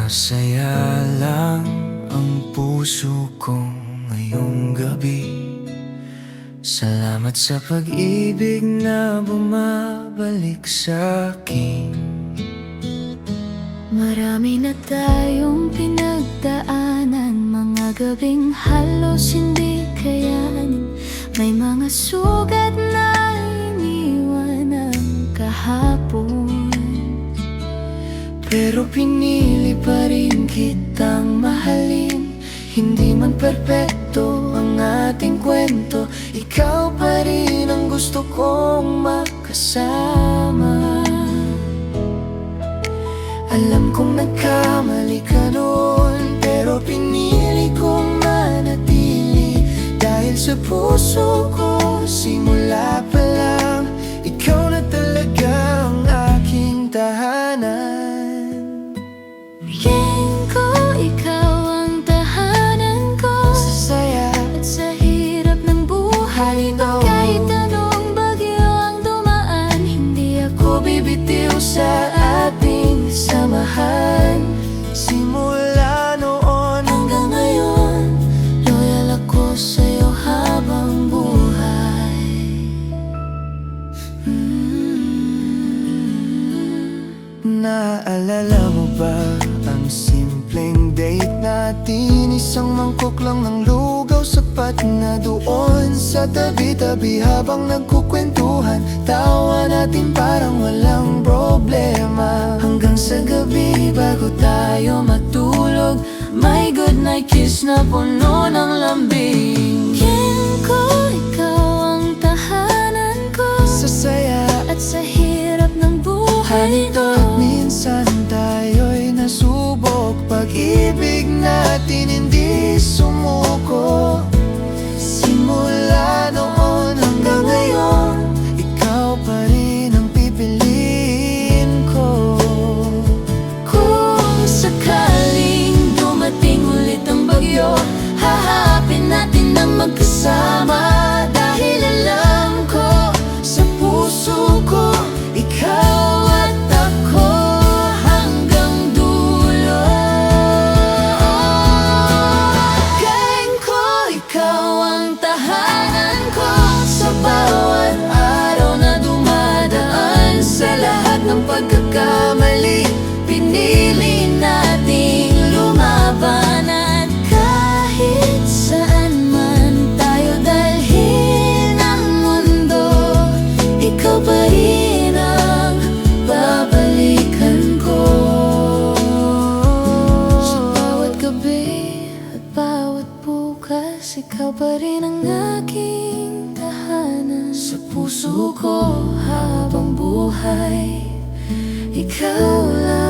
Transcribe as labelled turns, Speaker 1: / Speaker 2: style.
Speaker 1: Masaya lang ang puso ko ngayong gabi. Salamat sa pag-ibig na bumabalik sa'kin.
Speaker 2: Marami na tayong pinagdaanan, mga gabing halos hindi kayanin. May mga sugat na iniwan ng kahapon,
Speaker 1: pero pinili pa rin kitang mahalin. Hindi man perpekto ang ating kwento, ikaw pa rin ang gusto kong makasama. Alam kong nagkamali ka noon, pero pinili kong manatili. Dahil sa puso ko, simula pa lang, ikaw na talaga ang aking tahanan.
Speaker 2: Piling ko ikaw ang tahanan ko,
Speaker 1: Sa saya
Speaker 2: at sa hirap ng buhay ito. Kahit anong bagyo ang dumaan, hindi ako bibitiw sa ating samahan.
Speaker 1: simula noon
Speaker 2: Hanggang ngayon, loyal ako sa'yo habang buhay.
Speaker 1: Naalala mo ba ang simpleng date natin? Isang mangkok lang ng lugaw, sapat na doon sa tabi-tabi. Habang nagkukwentuhan, tawa natin parang walang problema. Hanggang sa gabi bago tayo matulog,
Speaker 2: May good night kiss na puno ng lambing. Piling ko ikaw ang tahanan ko,
Speaker 1: sa saya
Speaker 2: at sa hirap ng buhay ito.
Speaker 1: at minsan tayo'y nasubok. Pag-ibig natin hindi sumuko. Simula noon hanggang ngayon, ikaw pa rin ang pipiliin ko.
Speaker 2: Kung sakaling dumating ulit ang bagyo, haharapin natin ng magkasama. Dahil alam ko
Speaker 1: Sa puso ko, ikaw at ako hanggang dulo.
Speaker 2: Kain ko, ikaw ang tahanan ko, sa bawat araw na dumadaan. Sa lahat ng pagkakamali, pinili nating lumaban. At kahit saan man tayo dalhin ang mundo, ikaw pa rin ang babalikan ko. Sa bawat gabi at bawat bukas, ikaw pa rin ang aking tahanan. Sa puso ko habang buhay, ikaw lang.